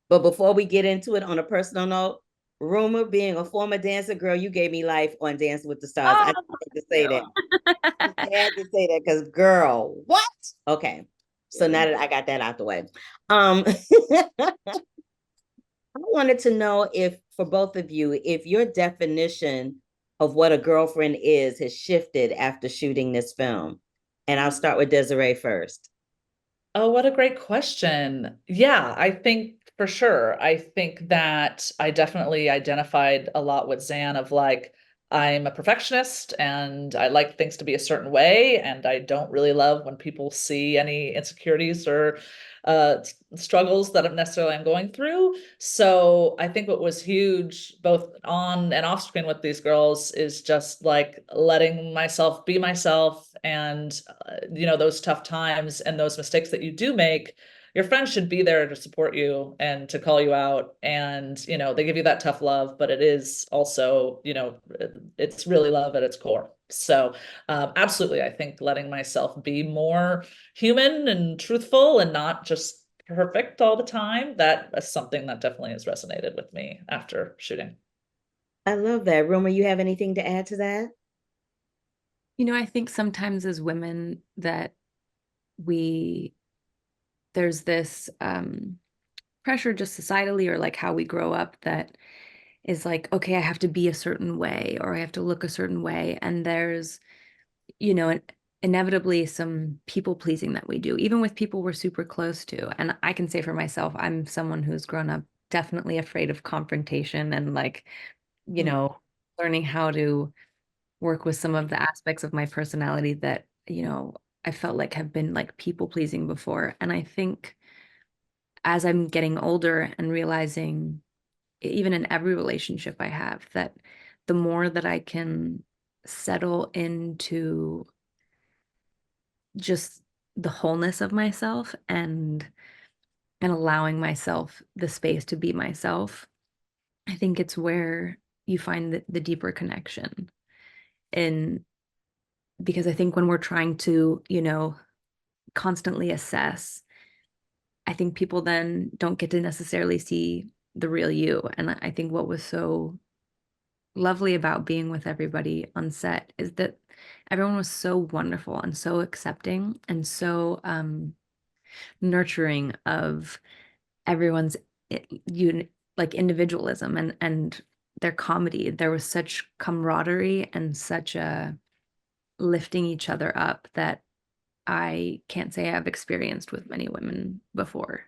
But before we get into it, on a personal note, Rumor, being a former dancer, girl, you gave me life on Dancing with the Stars. I Oh, just had to say thank that. Just had to say that because, girl, what? Okay. So now you. that I got that out the way, I wanted to know if, for both of you, if your definition of what a girlfriend is has shifted after shooting this film. And I'll start with Desiree first. Oh, what a great question. Yeah, I think for sure. I think that I definitely identified a lot with Zan of like, I'm a perfectionist and I like things to be a certain way. And I don't really love when people see any insecurities or struggles that I'm necessarily I'm going through. So I think what was huge, both on and off screen with these girls, is just like letting myself be myself and those tough times and those mistakes that you do make, your friends should be there to support you and to call you out. And, they give you that tough love, but it is also, it's really love at its core. So, absolutely, I think letting myself be more human and truthful and not just perfect all the time, that is something that definitely has resonated with me after shooting. I love that. Rumor, you have anything to add to that? I think sometimes as women that we there's this pressure just societally or like how we grow up that is like, okay, I have to be a certain way or I have to look a certain way. And there's, you know, inevitably some people pleasing that we do, even with people we're super close to. And I can say for myself, I'm someone who's grown up definitely afraid of confrontation and like, you Hmm. know, learning how to work with some of the aspects of my personality that, I felt like have been like people pleasing before. And I think as I'm getting older and realizing, even in every relationship I have, that the more that I can settle into just the wholeness of myself and allowing myself the space to be myself, I think it's where you find the deeper connection. And because I think when we're trying to, constantly assess, I think people then don't get to necessarily see the real you. And I think what was so lovely about being with everybody on set is that everyone was so wonderful and so accepting and so nurturing of everyone's you like individualism and their comedy. There was such camaraderie and such a lifting each other up that I can't say I've experienced with many women before.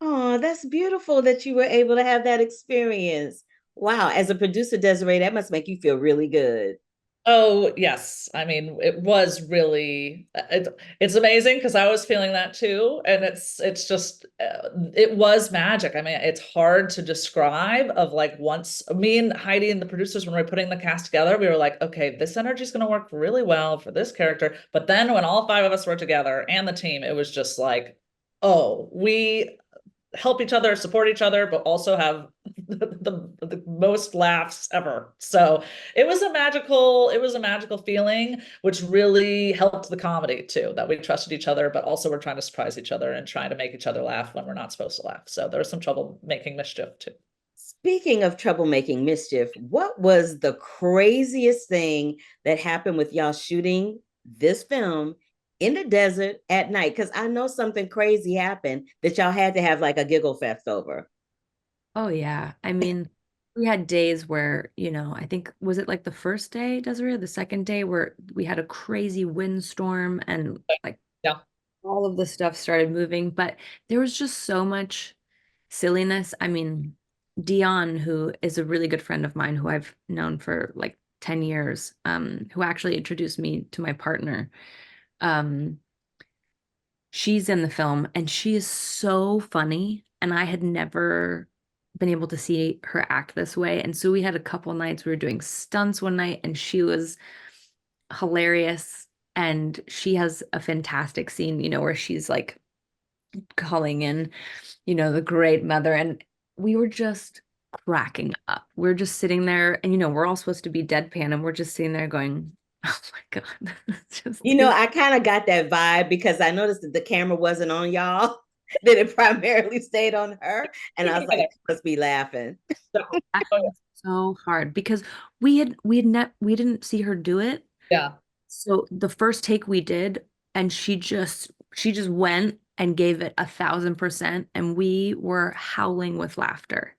Oh, that's beautiful that you were able to have that experience. Wow. As a producer, Desiree, that must make you feel really good. Oh, yes. I mean, it was really it's amazing because I was feeling that too, and it's just it was magic. I mean, it's hard to describe of like once me and Heidi and the producers when we were putting the cast together, we were like, okay, this energy is going to work really well for this character. But then when all five of us were together and the team, it was just like, oh, we help each other, support each other, but also have the most laughs ever. So it was a magical feeling, which really helped the comedy too, that we trusted each other, but also we're trying to surprise each other and trying to make each other laugh when we're not supposed to laugh. So there was some trouble making mischief too. Speaking of troublemaking mischief, what was the craziest thing that happened with y'all shooting this film in the desert at night? Because I know something crazy happened that y'all had to have like a giggle fest over. Oh yeah. I mean, we had days where, I think was it like the first day, Desiree, or the second day where we had a crazy windstorm and like Yeah. all of the stuff started moving, but there was just so much silliness. I mean, Dion, who is a really good friend of mine who I've known for like 10 years, who actually introduced me to my partner. Um, she's in the film and she is so funny. And I had never been able to see her act this way. And so we had a couple nights, we were doing stunts one night, and she was hilarious. And she has a fantastic scene, where she's like calling in, the great mother. And we were just cracking up. We're just sitting there, and, we're all supposed to be deadpan, and we're just sitting there going, oh my God, it's just You know, too. I kind of got that vibe because I noticed that the camera wasn't on y'all. Then it primarily stayed on her. And I was like, must be laughing. That Oh, was so hard because we didn't see her do it. yeah. So the first take we did, and she just went and gave it 1,000%, and we were howling with laughter.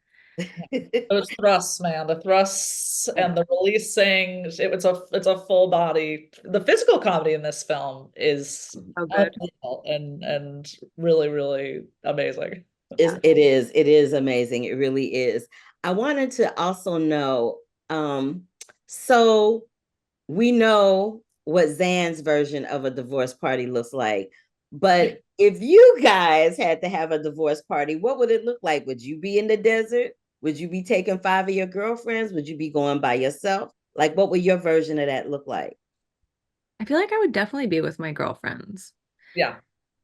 Those thrusts, man, the thrusts and the releasing, it's a full body. The physical comedy in this film is So good. unreal and really, really amazing. Yeah. It is amazing. It really is. I wanted to also know, so we know what Zan's version of a divorce party looks like, but if you guys had to have a divorce party, what would it look like? Would you be in the desert? Would you be taking 5 of your girlfriends? Would you be going by yourself? Like, what would your version of that look like? I feel like I would definitely be with my girlfriends. Yeah.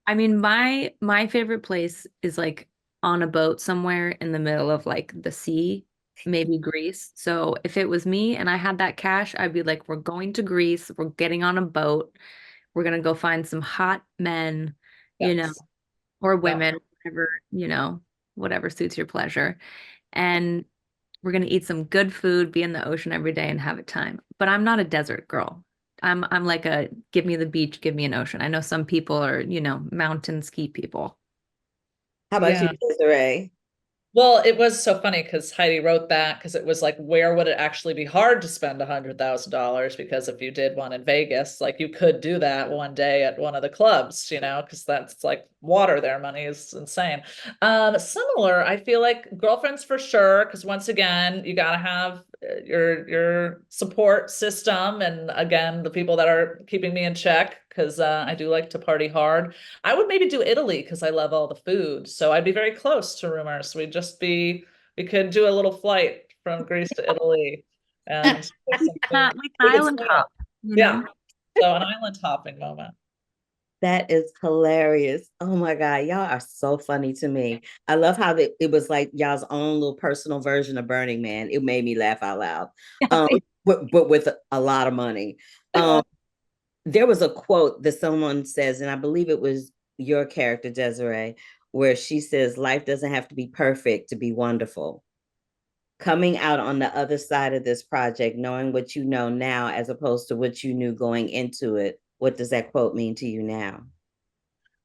I mean, my favorite place is like on a boat somewhere in the middle of like the sea, maybe Greece. So if it was me and I had that cash, I'd be like, we're going to Greece, we're getting on a boat, we're gonna go find some hot men, you know, Yes. or Yeah. women, whatever, whatever suits your pleasure. And we're gonna eat some good food, be in the ocean every day and have a time. But I'm not a desert girl. I'm like a give me the beach, give me an ocean. I know some people are, mountain ski people. How about you, Yeah. Desiree? Well, it was so funny because Heidi wrote that because it was like, where would it actually be hard to spend $100,000? Because if you did one in Vegas, like you could do that one day at one of the clubs, because that's like water there. Money is insane. Similar, I feel like girlfriends for sure, because once again, you gotta have your support system, and again, the people that are keeping me in check, because I do like to party hard. I would maybe do Italy because I love all the food. So I'd be very close to Rumors. We could do a little flight from Greece to Italy and get some food. We can We could island swing it. hop, you Yeah. know? So an island hopping moment. That is hilarious. Oh my God. Y'all are so funny to me. I love how it was like y'all's own little personal version of Burning Man. It made me laugh out loud. Um, but with a lot of money. Um, there was a quote that someone says, and I believe it was your character, Desiree, where she says, life doesn't have to be perfect to be wonderful. Coming out on the other side of this project, knowing what you know now as opposed to what you knew going into it, what does that quote mean to you now?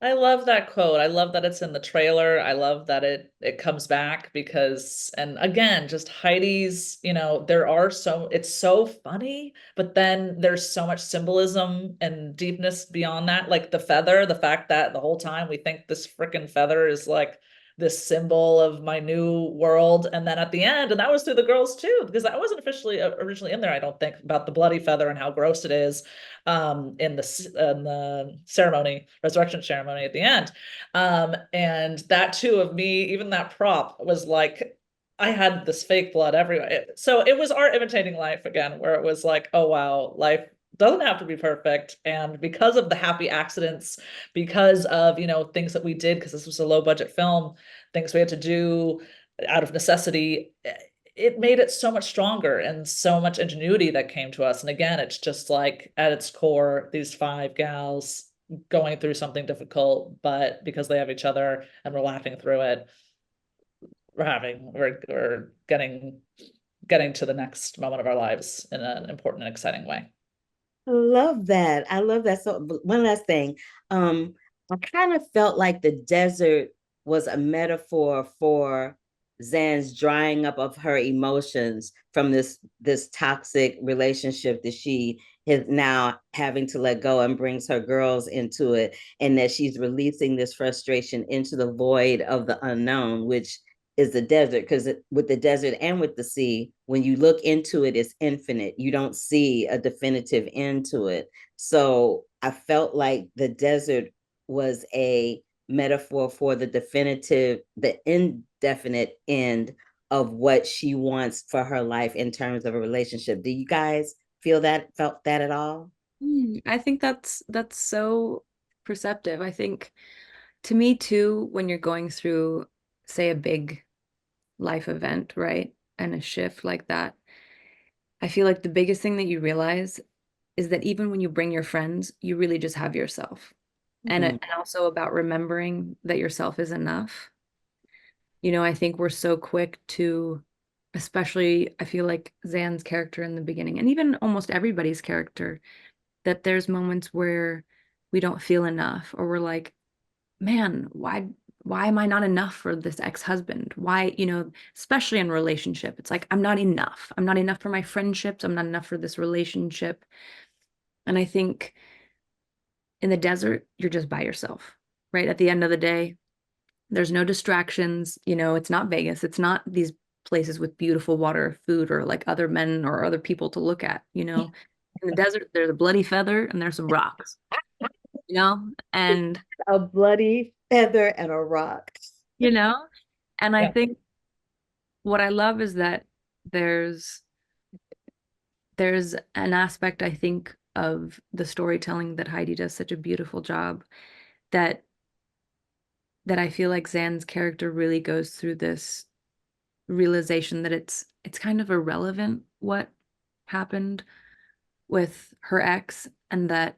I love that quote. I love that it's in the trailer. I love that it comes back because, and again, just Heidi's, it's so funny, but then there's so much symbolism and deepness beyond that. Like the feather, the fact that the whole time we think this freaking feather is like this symbol of my new world. And then at the end, and that was through the girls too, because I wasn't officially originally in there, I don't think, about the bloody feather and how gross it is in the ceremony, resurrection ceremony at the end. And that too of me, even that prop was like I had this fake blood everywhere. So it was art imitating life again, where it was like, oh wow, life doesn't have to be perfect. And because of the happy accidents, because of, things that we did, because this was a low budget film, things we had to do out of necessity, it made it so much stronger and so much ingenuity that came to us. And again, it's just like at its core, these five gals going through something difficult, but because they have each other and we're laughing through it, we're getting to the next moment of our lives in an important and exciting way. I love that. I love that. So one last thing. I kind of felt like the desert was a metaphor for Zan's drying up of her emotions from this toxic relationship that she is now having to let go, and brings her girls into it, and that she's releasing this frustration into the void of the unknown, which is the desert. Because with the desert and with the sea, when you look into it, it's infinite. You don't see a definitive end to it. So I felt like the desert was a metaphor for the indefinite end of what she wants for her life in terms of a relationship. Do you guys felt that at all? I think that's so perceptive. I think to me too, when you're going through, say, a big life event, right? And a shift like that, I feel like the biggest thing that you realize is that even when you bring your friends, you really just have yourself. and also about remembering that yourself is enough. I think we're so quick to, especially I feel like Zan's character in the beginning, and even almost everybody's character, that there's moments where we don't feel enough, or we're like, man, why am I not enough for this ex-husband? Why, especially in relationship, it's like, I'm not enough. I'm not enough for my friendships. I'm not enough for this relationship. And I think in the desert, you're just by yourself, right? At the end of the day, there's no distractions. It's not Vegas. It's not these places with beautiful water, food, or like other men or other people to look at. In the desert, there's a bloody feather and there's some rocks, and A bloody feather and a rock. and I Yeah. think what I love is that there's there's an aspect, I think, of the storytelling that Heidi does such a beautiful job, that I feel like Zan's character really goes through this realization that it's kind of irrelevant what happened with her ex, and that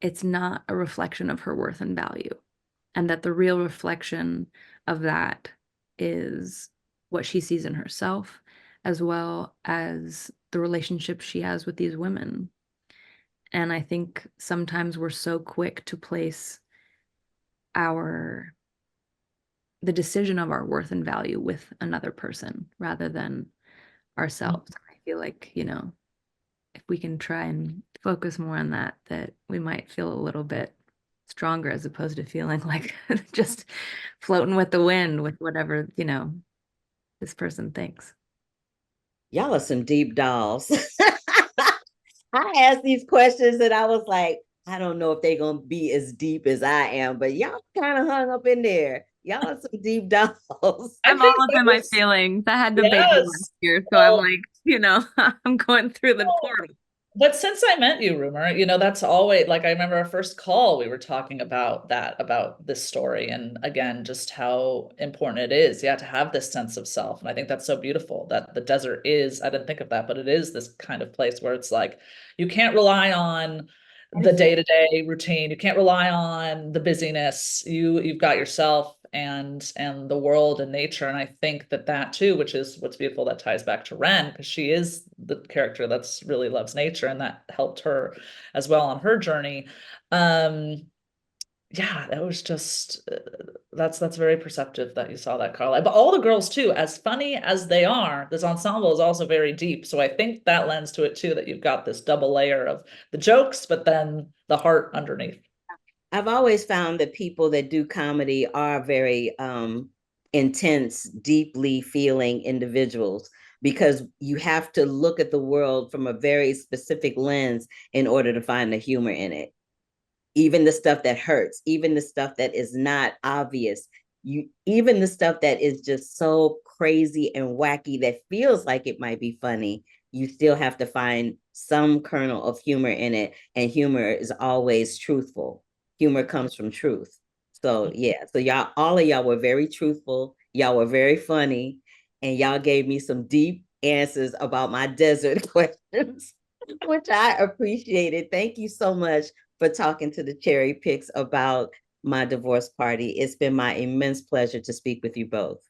it's not a reflection of her worth and value, and that the real reflection of that is what she sees in herself, as well as the relationship she has with these women. And I think sometimes we're so quick to place our the decision of our worth and value with another person rather than ourselves. I feel like, if we can try and focus more on that, that we might feel a little bit stronger, as opposed to feeling like just floating with the wind with whatever, this person thinks. Y'all are some deep dolls. I asked these questions and I was like, I don't know if they're gonna be as deep as I am, but y'all kind of hung up in there. Y'all are some deep dolls. I I'm all think up that in my was, feelings. I had the baby last yes. year, so I'm Oh, like, I'm going through the portal. but since I met you, Rumer, that's always like I remember our first call, we were talking about that, about this story, and again, just how important it is, yeah, to have this sense of self. And I think that's so beautiful that the desert is, I didn't think of that, but it is this kind of place where it's like you can't rely on the day-to-day routine. You can't rely on the busyness. You've got yourself and the world and nature. And I think that too, which is what's beautiful, that ties back to Ren, because she is the character that's really loves nature, and that helped her as well on her journey. Yeah, that was just that's very perceptive that you saw that, Carla. But all the girls too, as funny as they are, this ensemble is also very deep. So I think that lends to it too, that you've got this double layer of the jokes, but then the heart underneath. I've always found that people that do comedy are very intense, deeply feeling individuals, because you have to look at the world from a very specific lens in order to find the humor in it. Even the stuff that hurts, even the stuff that is not obvious, even the stuff that is just so crazy and wacky that feels like it might be funny, you still have to find some kernel of humor in it, and humor is always truthful. Humor comes from truth. So yeah, so y'all, all of y'all were very truthful, y'all were very funny, and y'all gave me some deep answers about my desert questions, which I appreciated. Thank you so much for talking to the Cherry Picks about my divorce party. It's been my immense pleasure to speak with you both.